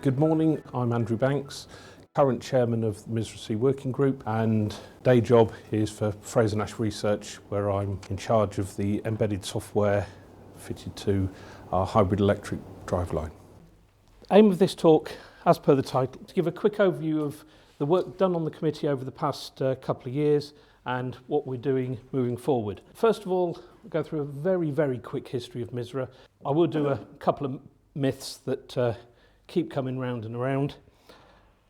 Good morning, I'm Andrew Banks, current chairman of the MISRA C working group, and day job is for Fraser Nash Research, where I'm in charge of the embedded software fitted to our hybrid electric driveline. Aim of this talk, as per the title, to give a quick overview of the work done on the committee over the past couple of years and what we're doing moving forward. First of all, we'll go through a very quick history of MISRA. I will do a couple of myths that keep coming round and around.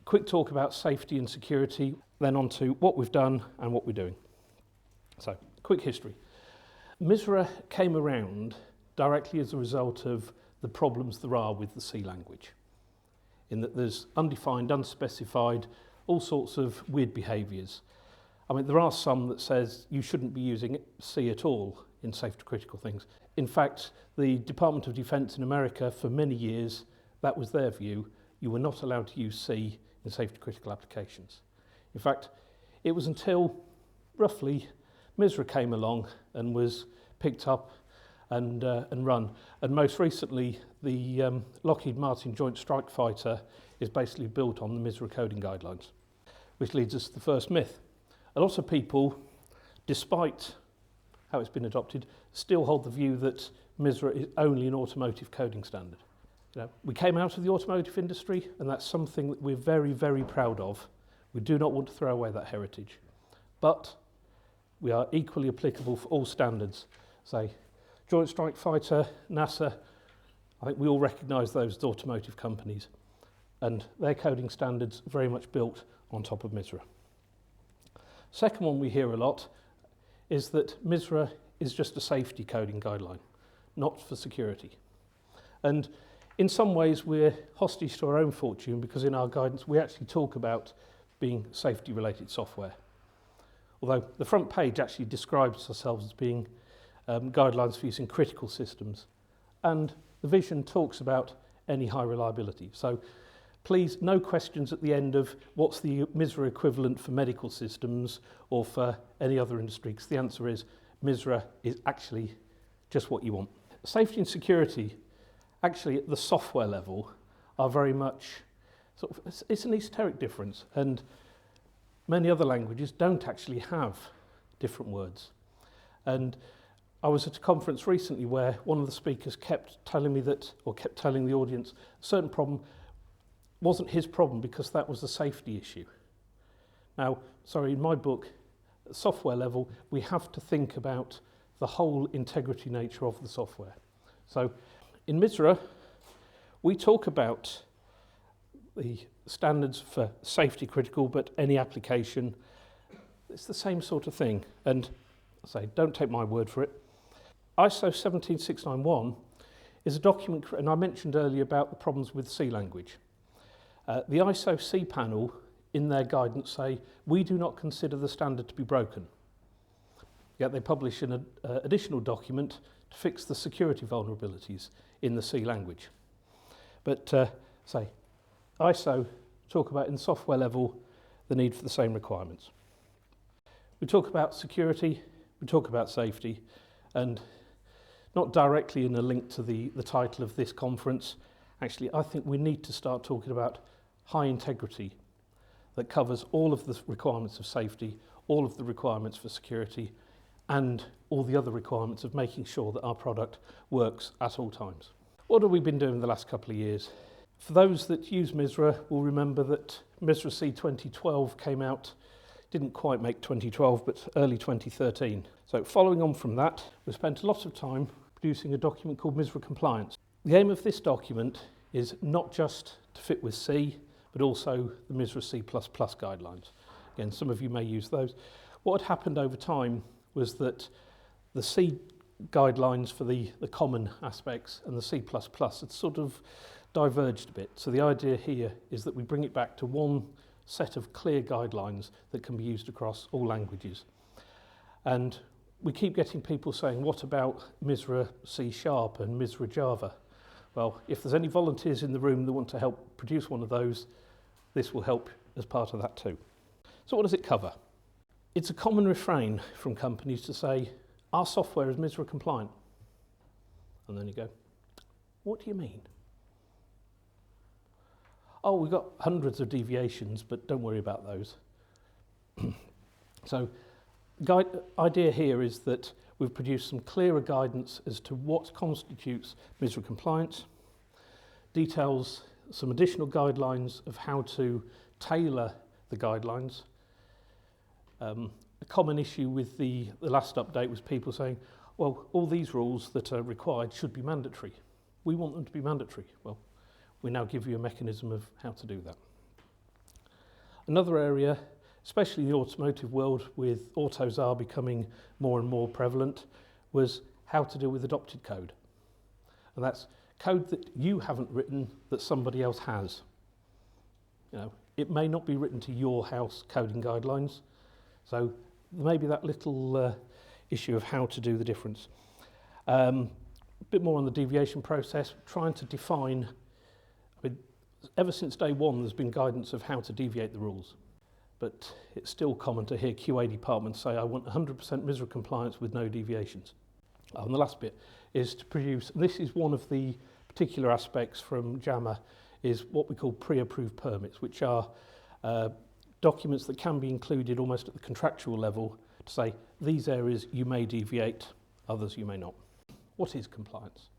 Quick talk about safety and security, then on to what we've done and what we're doing. So, quick history. MISRA came around directly as a result of the problems there are with the C language, in that there's undefined, unspecified, all sorts of weird behaviours. I mean, there are some that says you shouldn't be using C at all in safety critical things. In fact, the Department of Defence in America for many years, that was their view. You were not allowed to use C in safety critical applications. In fact, it was until roughly MISRA came along and was picked up and run. And most recently, the Lockheed Martin Joint Strike Fighter is basically built on the MISRA coding guidelines, which leads us to the first myth. A lot of people, despite how it's been adopted, still hold the view that MISRA is only an automotive coding standard. You know, we came out of the automotive industry, and that's something that we're very proud of. We do not want to throw away that heritage. But we are equally applicable for all standards. Say, Joint Strike Fighter, NASA, I think we all recognise those as automotive companies. And their coding standards very much built on top of MISRA. Second one we hear a lot is that MISRA is just a safety coding guideline, not for security. And in some ways we're hostage to our own fortune, because in our guidance we actually talk about being safety related software. Although the front page actually describes ourselves as being guidelines for use in critical systems, and the vision talks about any high reliability. So please, no questions at the end of what's the MISRA equivalent for medical systems or for any other industry, because the answer is MISRA is actually just what you want. Safety and security, actually at the software level, are very much, it's an esoteric difference, and many other languages don't actually have different words. And I was at a conference recently where one of the speakers kept telling the audience a certain problem wasn't his problem because that was a safety issue. Now, in my book, at software level, we have to think about the whole integrity nature of the software. So in MISRA, we talk about the standards for safety critical, but any application, it's the same sort of thing. And don't take my word for it. ISO 17691 is a document, and I mentioned earlier about the problems with C language. The ISO C panel in their guidance say, we do not consider the standard to be broken. Yet they publish an additional document to fix the security vulnerabilities in the C language. But ISO talk about in software level the need for the same requirements. We talk about security, we talk about safety, and not directly in a link to the title of this conference, actually I think we need to start talking about high integrity that covers all of the requirements of safety, all of the requirements for security, and all the other requirements of making sure that our product works at all times. What have we been doing the last couple of years? For those that use MISRA will remember that MISRA C 2012 came out, didn't quite make 2012, but early 2013. So following on from that, we spent a lot of time producing a document called MISRA Compliance. The aim of this document is not just to fit with C, but also the MISRA C++ guidelines. Again, some of you may use those. What had happened over time was that the C guidelines for the common aspects and the C++ had sort of diverged a bit. So the idea here is that we bring it back to one set of clear guidelines that can be used across all languages. And we keep getting people saying, what about MISRA C# and MISRA Java? Well, if there's any volunteers in the room that want to help produce one of those, this will help as part of that too. So what does it cover? It's a common refrain from companies to say, our software is MISRA compliant. And then you go, what do you mean? oh, we've got hundreds of deviations, but don't worry about those. So idea here is that we've produced some clearer guidance as to what constitutes MISRA compliance, details some additional guidelines of how to tailor the guidelines. A common issue with the last update was people saying, well, all these rules that are required should be mandatory. We want them to be mandatory. Well, we now give you a mechanism of how to do that. Another area, especially in the automotive world, with AutoZAR becoming more and more prevalent, was how to deal with adopted code. And that's code that you haven't written that somebody else has. You know, it may not be written to your house coding guidelines, so maybe that little issue of how to do the difference. A bit more on the deviation process, trying to define, I mean, ever since day one there's been guidance of how to deviate the rules, but it's still common to hear QA departments say, I want 100% MISRA compliance with no deviations. And the last bit is to produce, and this is one of the particular aspects from JAMA, is what we call pre-approved permits, which are documents that can be included almost at the contractual level to say, these areas you may deviate, others you may not. What is compliance?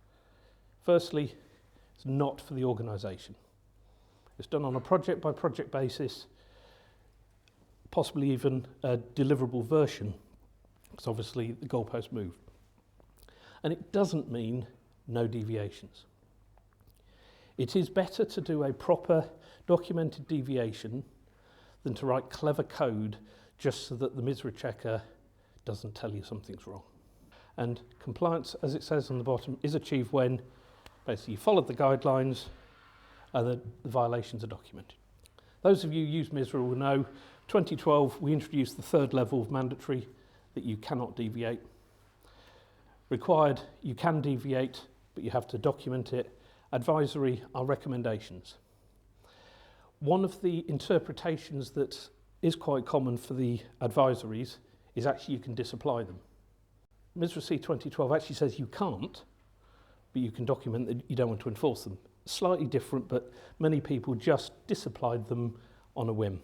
Firstly, it's not for the organisation. It's done on a project-by-project basis, possibly even a deliverable version, because obviously the goalposts move. And it doesn't mean no deviations. It is better to do a proper documented deviation than to write clever code just so that the MISRA checker doesn't tell you something's wrong. And compliance, as it says on the bottom, is achieved when basically you followed the guidelines and the violations are documented. Those of you who use MISRA will know 2012 we introduced the third level of mandatory, that you cannot deviate. Required, you can deviate, but you have to document it. Advisory are recommendations. One of the interpretations that is quite common for the advisories is actually you can disapply them. MISRA C 2012 actually says you can't, but you can document that you don't want to enforce them. Slightly different, but many people just disapplied them on a whim.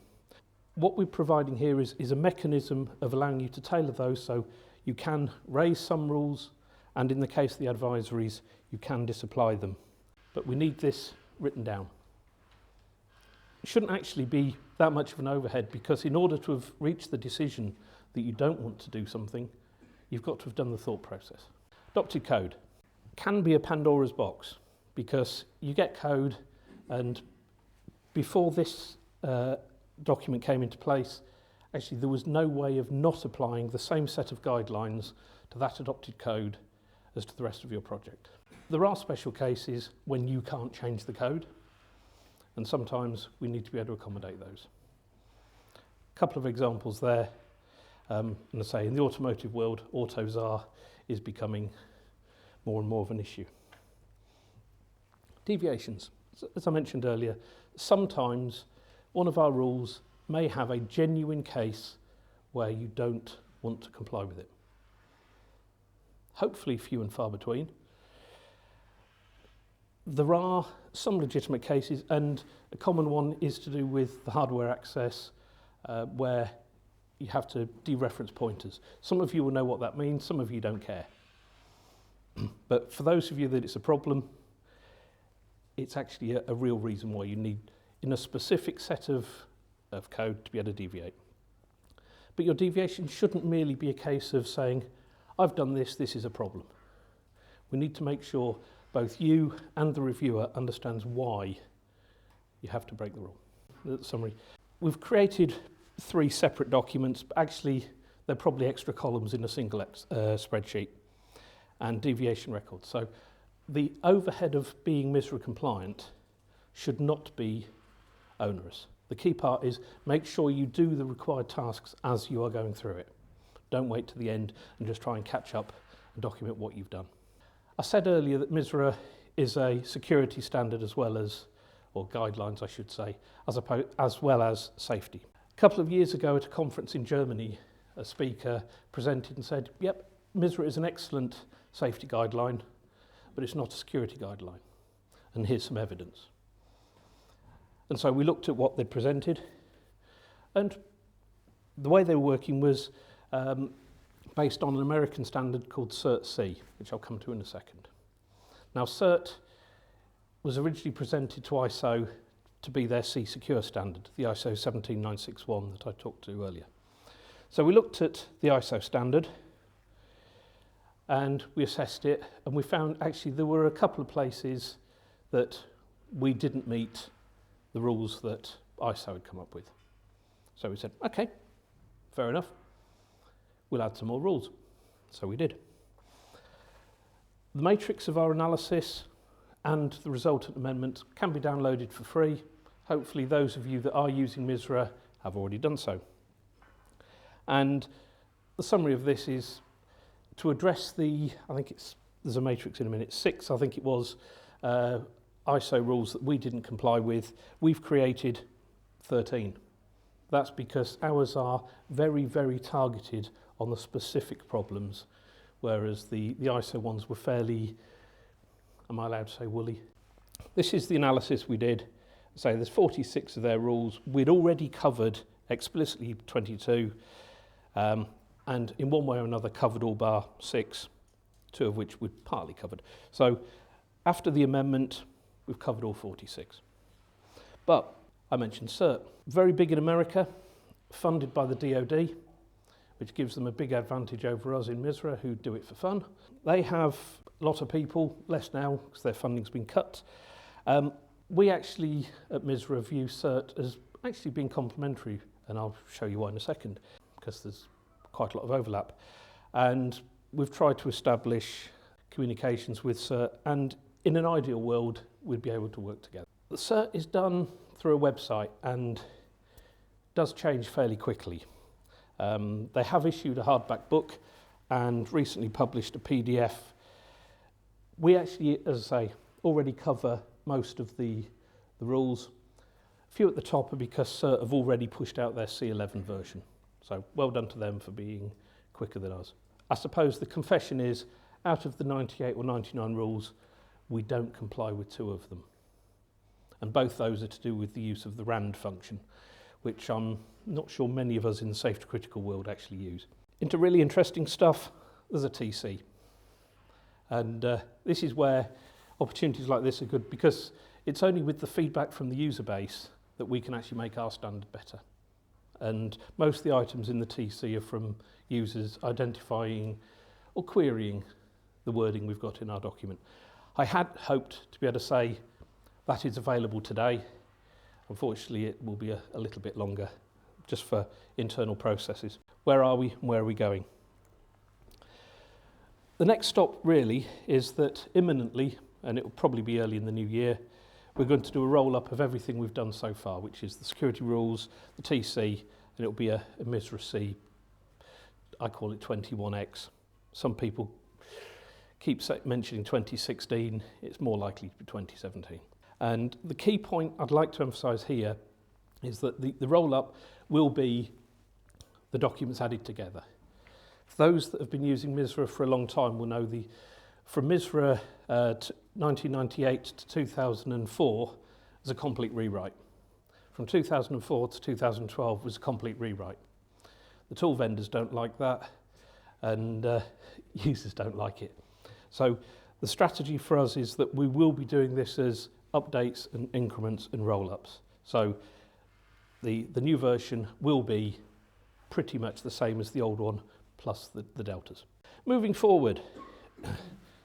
What we're providing here is a mechanism of allowing you to tailor those, so you can raise some rules, and in the case of the advisories, you can disapply them. But we need this written down. It shouldn't actually be that much of an overhead, because in order to have reached the decision that you don't want to do something, you've got to have done the thought process. Adopted code can be a Pandora's box, because you get code, and before this document came into place, actually there was no way of not applying the same set of guidelines to that adopted code as to the rest of your project. There are special cases when you can't change the code, and sometimes we need to be able to accommodate those. A couple of examples there. And I say, in the automotive world, AutoZAR is becoming more and more of an issue. Deviations. As I mentioned earlier, sometimes one of our rules may have a genuine case where you don't want to comply with it. Hopefully few and far between. There are some legitimate cases, and a common one is to do with the hardware access, where you have to dereference pointers. Some of you will know what that means, some of you don't care. But for those of you that it's a problem, it's actually a real reason why you need, in a specific set of code, to be able to deviate. But your deviation shouldn't merely be a case of saying, I've done this, this is a problem. We need to make sure both you and the reviewer understands why you have to break the rule. The summary. We've created 3 separate documents, but actually they're probably extra columns in a single spreadsheet, and deviation records. So the overhead of being MISRA compliant should not be onerous. The key part is make sure you do the required tasks as you are going through it. Don't wait to the end and just try and catch up and document what you've done. I said earlier that MISRA is a security standard as well as, or guidelines I should say, as well as safety. A couple of years ago at a conference in Germany, a speaker presented and said, yep, MISRA is an excellent safety guideline, but it's not a security guideline. And here's some evidence. And so we looked at what they'd presented, and the way they were working was based on an American standard called MISRA C, which I'll come to in a second. Now, CERT was originally presented to ISO to be their C secure standard, the ISO 17961 that I talked to earlier. So we looked at the ISO standard and we assessed it, and we found actually there were a couple of places that we didn't meet the rules that ISO had come up with. So we said, okay, fair enough, we'll add some more rules. So we did. The matrix of our analysis and the resultant amendment can be downloaded for free. Hopefully those of you that are using MISRA have already done so. And the summary of this is to address the, there's a matrix in a minute, 6 I think it was, ISO rules that we didn't comply with. We've created 13. That's because ours are very, very targeted on the specific problems, whereas the ISO ones were fairly, am I allowed to say woolly? This is the analysis we did. So there's 46 of their rules. We'd already covered explicitly 22, and in one way or another covered all bar 6, 2 of which we'd partly covered. So after the amendment, we've covered all 46. But I mentioned CERT, very big in America, funded by the DoD, which gives them a big advantage over us in MISRA who do it for fun. They have a lot of people, less now because their funding's been cut. We actually at MISRA view CERT as actually being complementary, and I'll show you why in a second, because there's quite a lot of overlap. And we've tried to establish communications with CERT, and in an ideal world, we'd be able to work together. The CERT is done through a website and does change fairly quickly. They have issued a hardback book and recently published a PDF. We actually, as I say, already cover most of the rules. A few at the top are because CERT have already pushed out their C11 version. So well done to them for being quicker than us. I suppose the confession is, out of the 98 or 99 rules, we don't comply with 2 of them. And both those are to do with the use of the RAND function, which I'm not sure many of us in the safety critical world actually use. Into really interesting stuff, there's a TC. And this is where opportunities like this are good, because it's only with the feedback from the user base that we can actually make our standard better. And most of the items in the TC are from users identifying or querying the wording we've got in our document. I had hoped to be able to say that is available today. Unfortunately, it will be a little bit longer, just for internal processes. Where are we and where are we going? The next stop really is that imminently, and it will probably be early in the new year, we're going to do a roll-up of everything we've done so far, which is the security rules, the TC, and it will be a MISRA C. I call it 21X. Some people keep mentioning 2016. It's more likely to be 2017. And the key point I'd like to emphasise here is that the roll-up will be the documents added together. Those that have been using MISRA for a long time will know from MISRA 1998 to 2004 was a complete rewrite. From 2004 to 2012 was a complete rewrite. The tool vendors don't like that, and users don't like it. So the strategy for us is that we will be doing this as updates and increments and roll-ups. So the new version will be pretty much the same as the old one, plus the deltas. Moving forward,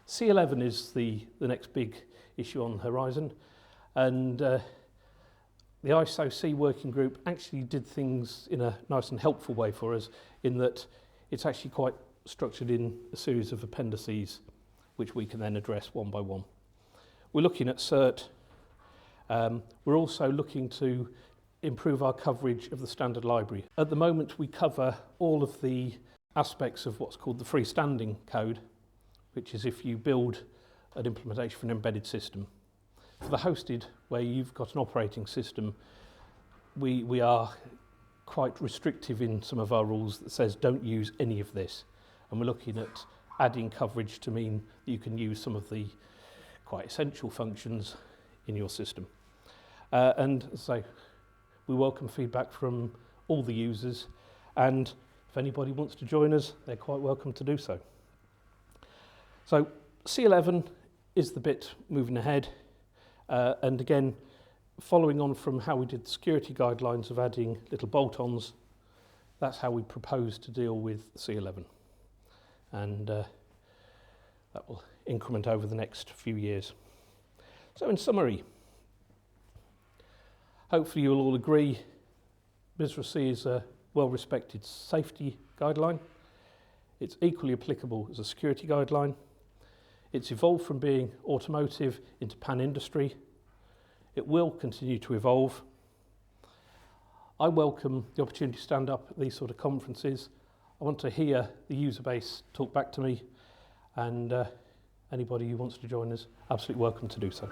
C11 is the next big issue on the horizon, and the ISO C working group actually did things in a nice and helpful way for us, in that it's actually quite structured in a series of appendices which we can then address one by one. We're looking at CERT. We're also looking to improve our coverage of the standard library. At the moment, we cover all of the aspects of what's called the freestanding code, which is if you build an implementation for an embedded system. For the hosted, where you've got an operating system, we are quite restrictive in some of our rules that says don't use any of this. And we're looking at adding coverage to mean that you can use some of the quite essential functions in your system. And as I say, we welcome feedback from all the users, and if anybody wants to join us, they're quite welcome to do so. So C11 is the bit moving ahead, and again, following on from how we did the security guidelines of adding little bolt-ons, that's how we propose to deal with C11. And that will increment over the next few years. So in summary, hopefully you'll all agree MISRA C is a well-respected safety guideline. It's equally applicable as a security guideline. It's evolved from being automotive into pan-industry. It will continue to evolve. I welcome the opportunity to stand up at these sort of conferences. I want to hear the user base talk back to me, and anybody who wants to join us, absolutely welcome to do so.